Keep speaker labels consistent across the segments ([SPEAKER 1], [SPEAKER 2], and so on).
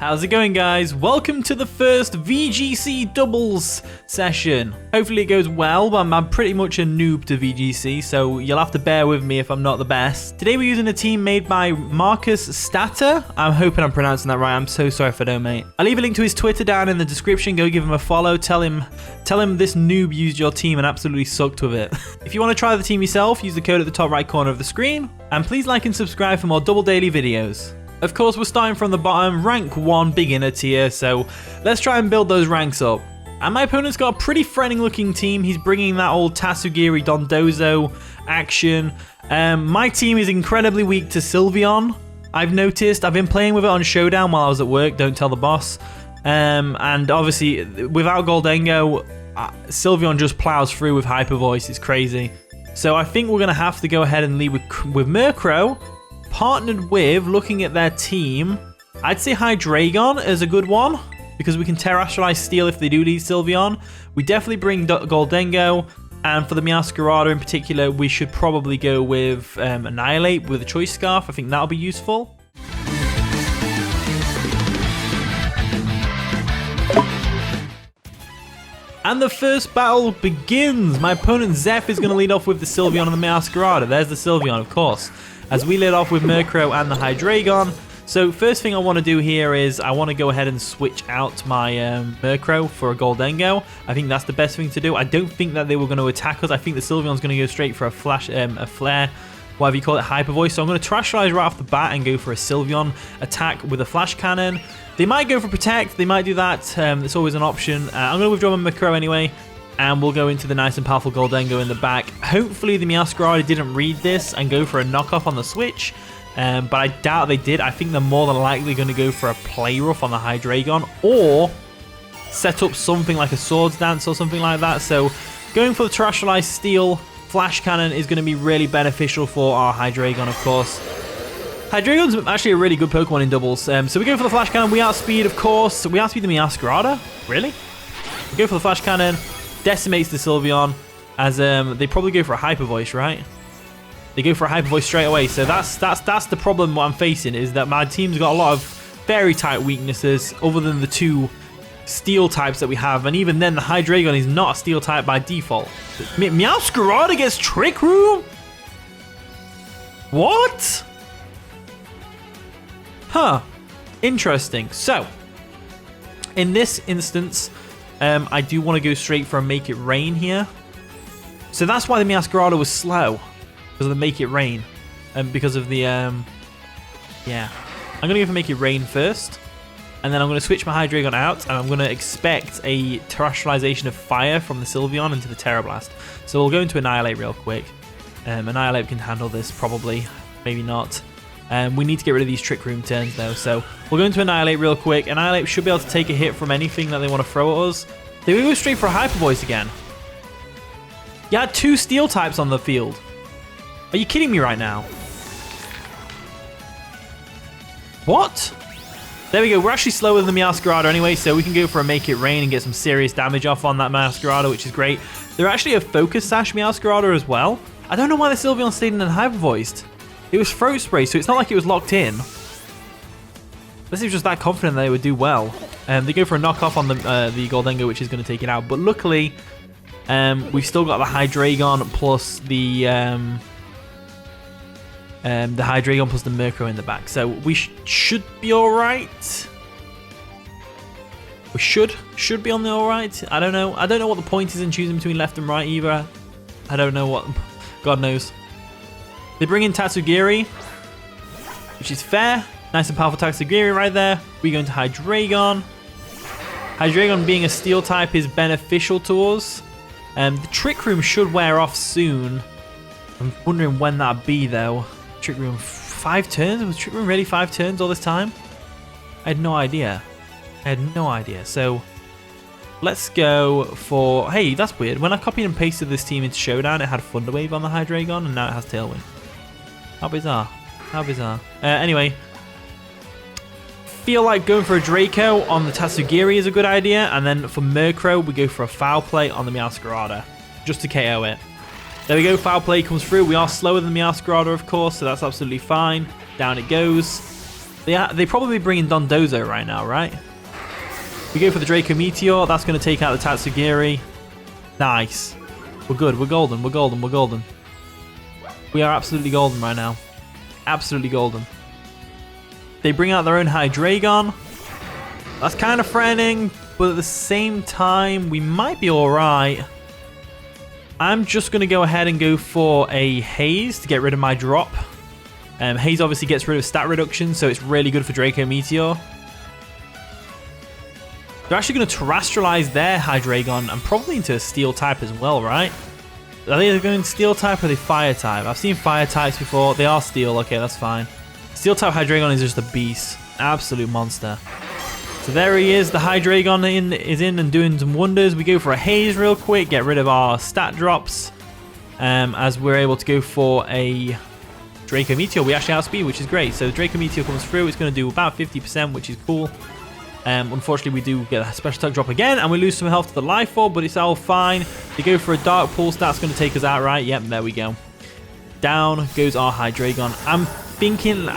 [SPEAKER 1] How's it going, guys? Welcome to the first VGC doubles session. Hopefully it goes well, but I'm pretty much a noob to VGC, so you'll have to bear with me if I'm not the best. Today we're using a team made by Marcus Statter. I'm hoping I'm pronouncing that right. I'm so sorry if I don't, mate. I'll leave a link to his Twitter down in the description. Go give him a follow. Tell him this noob used your team and absolutely sucked with it. If you want to try the team yourself, use the code at the top right corner of the screen. And please like and subscribe for more double daily videos. Of course, we're starting from the bottom, rank 1 beginner tier, so let's try and build those ranks up. And my opponent's got a pretty threatening looking team. He's bringing that old Tatsugiri Dondozo action. My team is incredibly weak to Sylveon. I've noticed. I've been playing with it on Showdown while I was at work, don't tell the boss. And obviously, without Goldengo, Sylveon just plows through with Hyper Voice. It's crazy. So I think we're going to have to go ahead and lead with Murkrow. Partnered with, looking at their team, I'd say Hydreigon is a good one because we can Terrestrialize Steel if they do lead Sylveon. We definitely bring Goldengo, and for the Meowscarada in particular, we should probably go with Annihilape with a Choice Scarf. I think that'll be useful. And the first battle begins. My opponent Zeph is going to lead off with the Sylveon and the Meowscarada. There's the Sylveon, of course, as we lead off with Murkrow and the Hydreigon. So first thing I want to do here is I want to go ahead and switch out my Murkrow for a Goldengo. I think that's the best thing to do. I don't think that they were going to attack us. I think the Sylveon's going to go straight for a flare, whatever you call it, Hyper Voice. So I'm going to Terrestrialize right off the bat and go for a Sylveon attack with a Flash Cannon. They might go for Protect. They might do that. It's always an option. I'm going to withdraw my Murkrow anyway. And we'll go into the nice and powerful Goldengo in the back. Hopefully the Meowscarada didn't read this and go for a knockoff on the switch. But I doubt they did. I think they're more than likely going to go for a Play Rough on the Hydreigon. Or set up something like a Swords Dance or something like that. So going for the Terrestrialized Steel Flash Cannon is going to be really beneficial for our Hydreigon, of course. Hydreigon's actually a really good Pokemon in doubles. So we go for the Flash Cannon. We outspeed, of course. We outspeed the Meowscarada. Really? We go for the Flash Cannon. Decimates the Sylveon, as they probably go for a Hyper Voice, right? They go for a Hyper Voice straight away. So that's the problem what I'm facing, is that my team's got a lot of very tight weaknesses other than the two Steel types that we have, and even then the Hydreigon is not a Steel type by default. Meowscarada gets Trick Room? What? Huh. Interesting. So, in this instance, I do want to go straight for a Make It Rain here. So that's why the Meowscarada was slow, because of the Make It Rain. And because of the, yeah. I'm going to go for Make It Rain first. And then I'm going to switch my Hydreigon out, and I'm going to expect a Terrestrialization of Fire from the Sylveon into the Terra Blast. So we'll go into Annihilate real quick. Annihilate can handle this, probably. Maybe not. We need to get rid of these Trick Room turns though, so we'll go into Annihilate real quick. Annihilate should be able to take a hit from anything that they want to throw at us. They will go straight for a Hyper Voice again. You had two Steel types on the field. Are you kidding me right now? What? There we go. We're actually slower than the Meowscarada anyway, so we can go for a Make It Rain and get some serious damage off on that Meowscarada, which is great. They're actually a Focus Sash Meowscarada as well. I don't know why the Sylveon stayed in and Hyper Voiced. It was Throat Spray, so it's not like it was locked in. Unless he was just that confident they would do well. They go for a knockoff on the Goldengo, which is going to take it out. But luckily, we've still got the Hydreigon plus the Hydreigon plus the Murkrow in the back. So we should be alright. We should be on the alright. I don't know. I don't know what the point is in choosing between left and right either. I don't know what. God knows. They bring in Tatsugiri, which is fair. Nice and powerful Tatsugiri right there. We go into Hydreigon. Hydreigon being a Steel type is beneficial to us. The Trick Room should wear off soon. I'm wondering when that'd be though. Trick Room 5 turns? Was Trick Room really 5 turns all this time? I had no idea. So let's go for... Hey, that's weird. When I copied and pasted this team into Showdown, it had Thunder Wave on the Hydreigon, and now it has Tailwind. How bizarre. Anyway, feel like going for a Draco on the Tatsugiri is a good idea, and then for Murkrow, we go for a Foul Play on the Meowscarada, just to KO it. There we go, Foul Play comes through. We are slower than Meowscarada, of course, so that's absolutely fine. Down it goes. They probably bring in Dondozo right now, right? We go for the Draco Meteor. That's going to take out the Tatsugiri. Nice. We're good. We're golden. We're golden. We're golden. We are absolutely golden right now. Absolutely golden. They bring out their own Hydreigon. That's kind of threatening, but at the same time, we might be alright. I'm just going to go ahead and go for a Haze to get rid of my drop. Haze obviously gets rid of stat reduction, so it's really good for Draco Meteor. They're actually going to terrestrialize their Hydreigon and probably into a Steel type as well, right? Are they going Steel type or are they Fire type? I've seen Fire types before. They are Steel. Okay, that's fine. Steel type Hydreigon is just a beast. Absolute monster. So there he is. The Hydreigon is in and doing some wonders. We go for a Haze real quick. Get rid of our stat drops. As we're able to go for a Draco Meteor. We actually outspeed, which is great. So the Draco Meteor comes through. It's going to do about 50%, which is cool. Unfortunately, we do get a special attack drop again, and we lose some health to the Life Orb, but it's all fine. They go for a Dark Pulse. That's going to take us out, right? Yep, there we go. Down goes our Hydreigon. I'm thinking,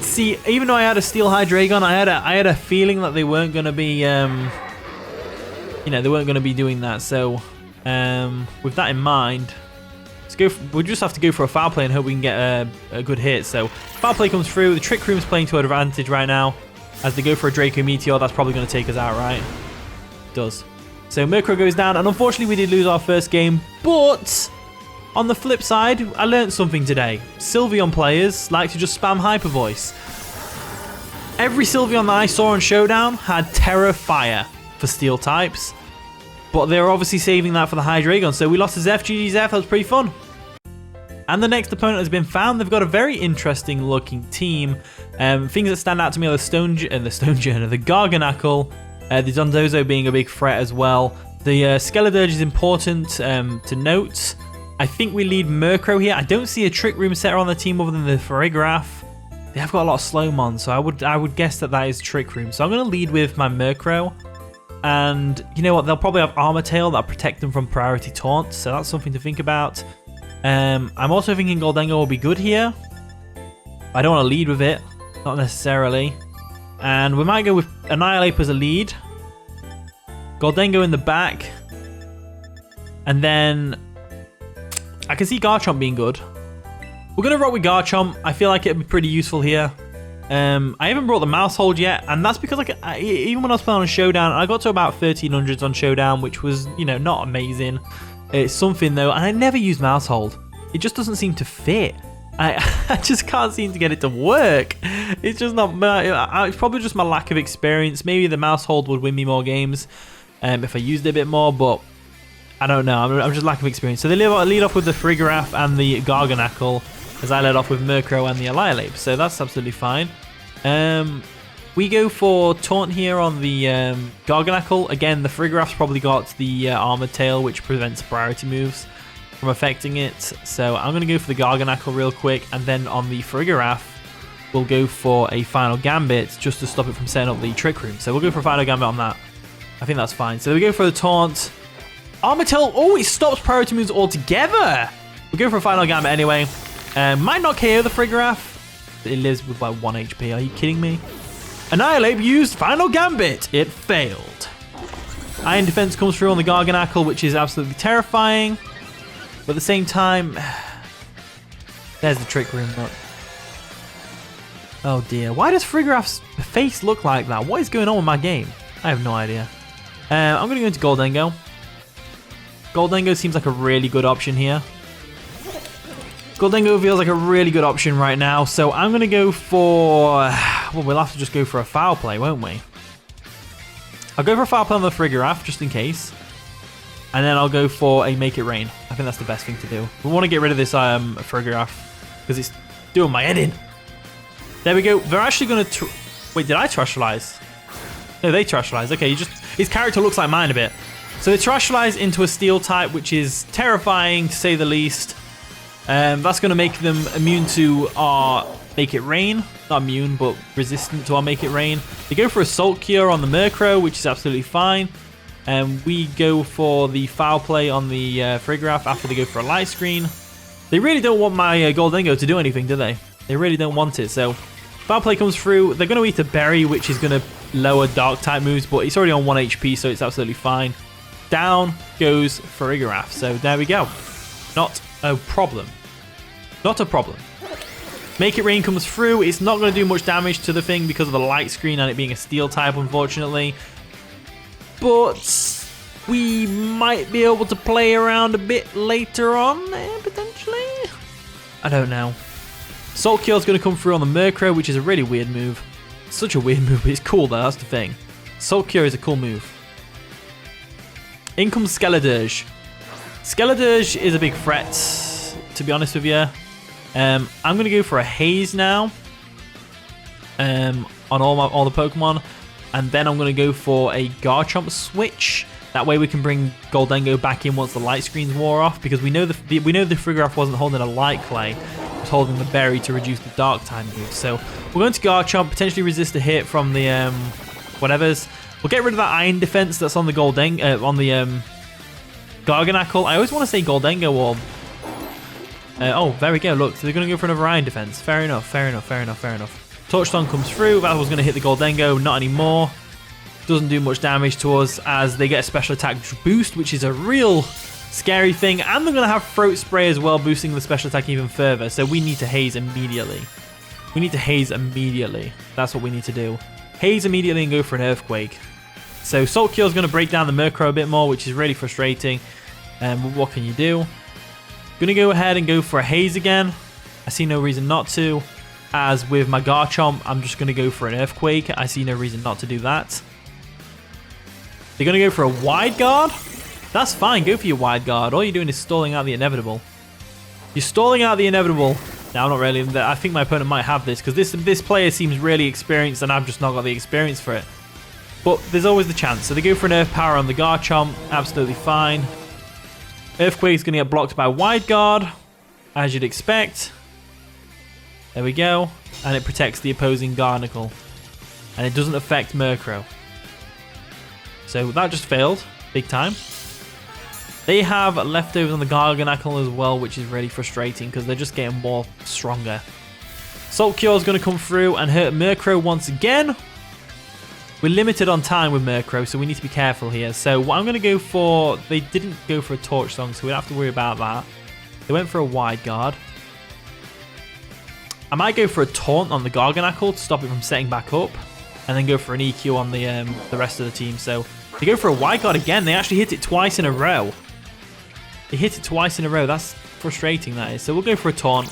[SPEAKER 1] see, even though I had a Steel Hydreigon, I had a feeling that they weren't going to be, you know, they weren't going to be doing that. So, with that in mind, we'll just have to go for a Foul Play and hope we can get a good hit. So, Foul Play comes through. The Trick Room's playing to our advantage right now. As they go for a Draco Meteor, that's probably going to take us out, right? It does. So Murkrow goes down, and unfortunately we did lose our first game, but on the flip side, I learned something today. Sylveon players like to just spam Hyper Voice. Every Sylveon that I saw on Showdown had Terra Fire for Steel types, but they were obviously saving that for the Hydreigon, so we lost to Zeph. GG Zeph, that was pretty fun. And the next opponent has been found. They've got a very interesting looking team. Things that stand out to me are the Stonjourner, the Garganacl, the Dondozo being a big threat as well. The Skeledirge is important to note. I think we lead Murkrow here. I don't see a Trick Room setter on the team other than the Farigiraf. They have got a lot of Slowmon, so I would guess that is Trick Room. So I'm going to lead with my Murkrow. And you know what? They'll probably have Armor Tail that'll protect them from priority taunt. So that's something to think about. I'm also thinking Goldengo will be good here. I don't want to lead with it. Not necessarily. And we might go with Annihilape as a lead. Goldengo in the back. And then I can see Garchomp being good. We're going to rock with Garchomp. I feel like it'd be pretty useful here. I haven't brought the Mouse Hold yet, and that's because even when I was playing on Showdown, I got to about 1300s on Showdown, which was, you know, not amazing. It's something though, and I never use Mouse Hold. It just doesn't seem to fit. I just can't seem to get it to work. It's just not. It's probably just my lack of experience. Maybe the Mouse Hold would win me more games if I used it a bit more, but I don't know. I'm just lack of experience. So they lead off with the Farigiraf and the Garganacl, as I led off with Murkrow and the Annihilape. So that's absolutely fine. We go for Taunt here on the Garganacl. Again, the Farigiraf's probably got the Armored Tail, which prevents priority moves from affecting it. So I'm going to go for the Garganacl real quick. And then on the Farigiraf, we'll go for a Final Gambit just to stop it from setting up the Trick Room. So we'll go for a Final Gambit on that. I think that's fine. So we go for the Taunt. Armored Tail, oh, it stops priority moves altogether. We'll go for a Final Gambit anyway. Might not KO the Farigiraf. It lives with like 1 HP. Are you kidding me? Annihilape used Final Gambit. It failed. Iron Defense comes through on the Garganacl, which is absolutely terrifying. But at the same time, there's the Trick Room. Look. Oh dear. Why does Farigiraf's face look like that? What is going on with my game? I have no idea. I'm going to go into Goldengo. Goldengo seems like a really good option here. Goldengo feels like a really good option right now, so I'm going to go for... Well, we'll have to just go for a Foul Play, won't we? I'll go for a Foul Play on the Farigiraf, just in case. And then I'll go for a Make It Rain. I think that's the best thing to do. We want to get rid of this Farigiraf, because it's doing my head in. There we go. They're actually going to... Wait, did I Terrestrialize? No, they Terrestrialize. Okay, his character looks like mine a bit. So they Terrestrialize into a Steel type, which is terrifying, to say the least. That's going to make them immune to our Make It Rain. Not immune, but resistant to our Make It Rain. They go for Assault Cure on the Murkrow, which is absolutely fine. We go for the Foul Play on the Farigiraf after they go for a Light Screen. They really don't want my Goldengo to do anything, do they? They really don't want it. So Foul Play comes through. They're going to eat a berry, which is going to lower dark type moves, but it's already on 1 HP, so it's absolutely fine. Down goes Farigiraf. So there we go. Not a problem. Not a problem. Make It Rain comes through. It's not going to do much damage to the thing because of the light screen and it being a steel type, unfortunately. But we might be able to play around a bit later on, potentially. I don't know. Salt Cure is going to come through on the Murkrow, which is a really weird move. Such a weird move, but it's cool though, that's the thing. Salt Cure is a cool move. In comes Skeledirge. Skeledirge is a big threat, to be honest with you. I'm going to go for a Haze now on all the Pokemon. And then I'm going to go for a Garchomp switch. That way we can bring Goldengo back in once the light screens wore off. Because we know the Farigiraf wasn't holding a light clay. It was holding the berry to reduce the dark type move. So we're going to Garchomp, potentially resist a hit from the whatevers. We'll get rid of that Iron Defense that's on the Garganacl. I always want to say Goldengo or... oh, there we go. Look, so they're going to go for another Iron Defense. Fair enough, fair enough, fair enough, fair enough. Torch Stone comes through. That was going to hit the Goldengo. Not anymore. Doesn't do much damage to us as they get a special attack boost, which is a real scary thing. And they're going to have Throat Spray as well, boosting the special attack even further. So we need to Haze immediately. We need to Haze immediately. That's what we need to do. Haze immediately and go for an Earthquake. So Salt Cure is going to break down the Murkrow a bit more, which is really frustrating. What can you do? Going to go ahead and go for a Haze again. I see no reason not to. As with my Garchomp, I'm just going to go for an Earthquake. I see no reason not to do that. They're going to go for a Wide Guard. That's fine. Go for your Wide Guard. All you're doing is stalling out the inevitable. You're stalling out the inevitable. Now, not really. I think my opponent might have this because this player seems really experienced and I've just not got the experience for it. But there's always the chance. So they go for an Earth Power on the Garchomp. Absolutely fine. Earthquake's going to get blocked by Wide Guard, as you'd expect. There we go. And it protects the opposing Garganacl. And it doesn't affect Murkrow. So that just failed. Big time. They have leftovers on the Garganacl as well, which is really frustrating because they're just getting more stronger. Salt Cure is going to come through and hurt Murkrow once again. We're limited on time with Murkrow, so we need to be careful here. So what I'm going to go for... They didn't go for a Torch Song, so we don't have to worry about that. They went for a Wide Guard. I might go for a Taunt on the Garganacl to stop it from setting back up. And then go for an EQ on the rest of the team. So they go for a Wide Guard again. They actually hit it twice in a row. They hit it twice in a row. That's frustrating, that is. So we'll go for a Taunt.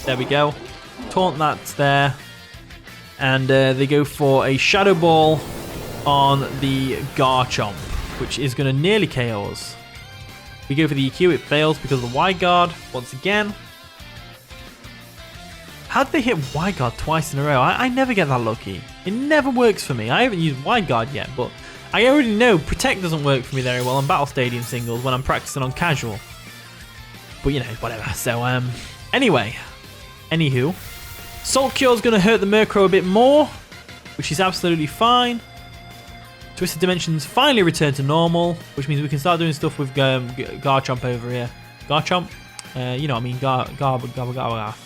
[SPEAKER 1] There we go. Taunt that's there. And they go for a Shadow Ball on the Garchomp, which is going to nearly KO us. We go for the EQ. It fails because of the Wide Guard once again. How did they hit Wide Guard twice in a row? I never get that lucky. It never works for me. I haven't used Wide Guard yet, but I already know Protect doesn't work for me very well on Battle Stadium singles when I'm practicing on casual. But, you know, whatever. So, anyway. Anywho. Salt Cure is going to hurt the Murkrow a bit more, which is absolutely fine. Twisted Dimensions finally return to normal, which means we can start doing stuff with Garchomp over here. Garchomp? You know what I mean. Gabba.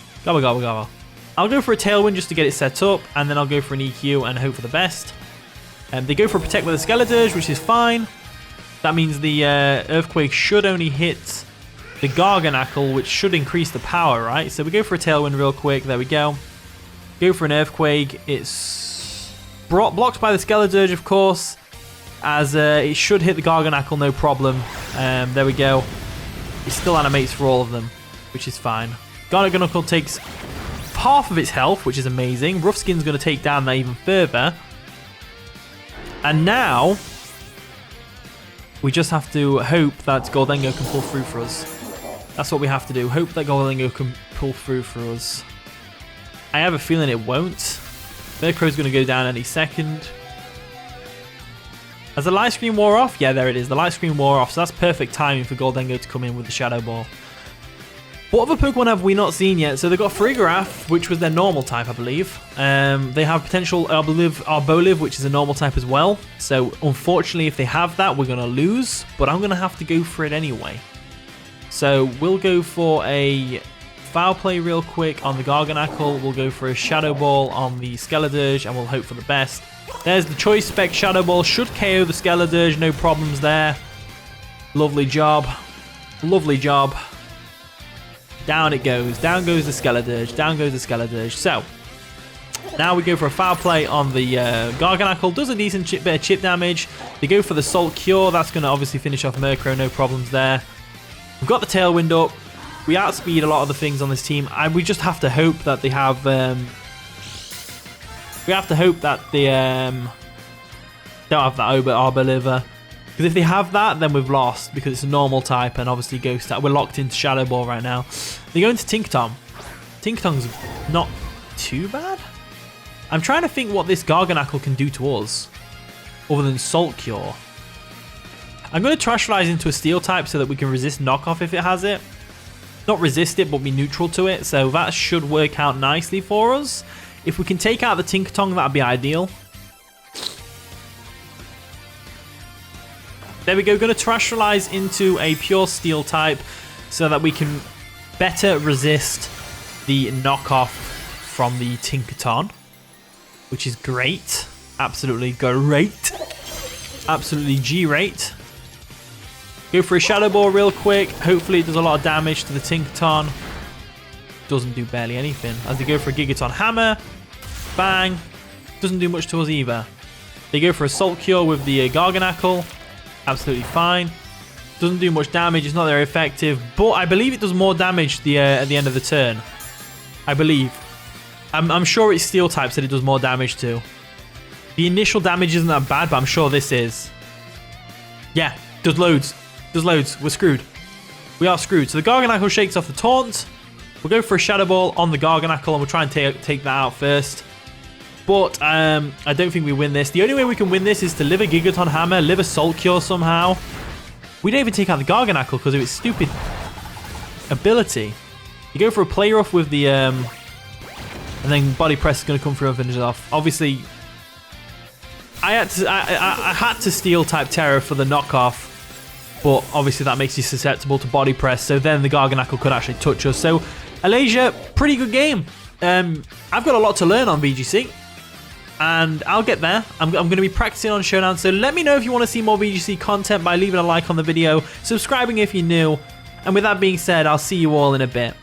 [SPEAKER 1] I'll go for a Tailwind just to get it set up, and then I'll go for an EQ and hope for the best. They go for a Protect with a Skeledirge, which is fine. That means the Earthquake should only hit the Garganacl, which should increase the power, right? So we go for a Tailwind real quick. There we go. Go for an Earthquake. It's blocked by the Skeledirge, of course, as it should hit the Garganacl, no problem. There we go. It still animates for all of them, which is fine. Garganacl takes half of its health, which is amazing. Rough Skin's going to take down that even further. And now, we just have to hope that Goldengo can pull through for us. That's what we have to do. Hope that Goldengo can pull through for us. I have a feeling it won't. Murkrow's going to go down any second. Has the light screen wore off? Yeah, there it is. The light screen wore off, so that's perfect timing for Goldengo to come in with the Shadow Ball. What other Pokemon have we not seen yet? So they've got Farigiraf, which was their normal type, I believe. They have potential Arbolive, which is a normal type as well. So unfortunately, if they have that, we're going to lose. But I'm going to have to go for it anyway. So we'll go for a Foul Play real quick on the Garganacle. We'll go for a Shadow Ball on the Skeledirge, and we'll hope for the best. There's the Choice Spec Shadow Ball. Should KO the Skeledirge, no problems there. Lovely job. Lovely job. Down it goes. Down goes the Skeledirge. Down goes the Skeledirge. So, now we go for a Foul Play on the Garganacle. Does a decent bit of chip damage. They go for the Salt Cure. That's going to obviously finish off Murkrow. No problems there. We've got the Tailwind up. We outspeed a lot of the things on this team. And we just have to hope that they have... we have to hope that they don't have that Arbor Liver. Because if they have that, then we've lost. Because it's a normal type and obviously Ghost type. We're locked into Shadow Ball right now. They go into Tinkaton. Tinkaton's not too bad. I'm trying to think what this Garganacle can do to us. Other than Salt Cure. I'm going to Trash Rise into a Steel type so that we can resist Knockoff if it has it. Not resist it, but be neutral to it. So that should work out nicely for us. If we can take out the Tinkaton, that'd be ideal. There we go. Going to Terrestrialize into a pure Steel type so that we can better resist the knockoff from the Tinkaton, which is great. Absolutely great. Absolutely G-rate. Go for a Shadow Ball real quick. Hopefully it does a lot of damage to the Tinkaton. Doesn't do barely anything. As they go for a Gigaton Hammer. Bang. Doesn't do much to us either. They go for a Salt Cure with the Garganacle. Absolutely fine. Doesn't do much damage. It's not very effective. But I believe it does more damage at the end of the turn. I believe. I'm sure it's Steel types that it does more damage to. The initial damage isn't that bad, but I'm sure this is. Yeah. Does loads. Does loads. We're screwed. We are screwed. So the Garganacle shakes off the taunt. We'll go for a Shadow Ball on the Garganacle and we'll try and take that out first. But I don't think we win this. The only way we can win this is to live a Gigaton Hammer, live a Salt Cure somehow. We don't even take out the Garganacle because of its stupid ability. You go for a Play Rough with the... and then Body Press is going to come through and finish it off. Obviously, I had to Steel type Terror for the knockoff. But obviously that makes you susceptible to Body Press. So then the Garganacle could actually touch us. So Alasia, pretty good game. I've got a lot to learn on VGC. And I'll get there. I'm going to be practicing on Showdown. So let me know if you want to see more VGC content by leaving a like on the video. Subscribing if you're new. And with that being said, I'll see you all in a bit.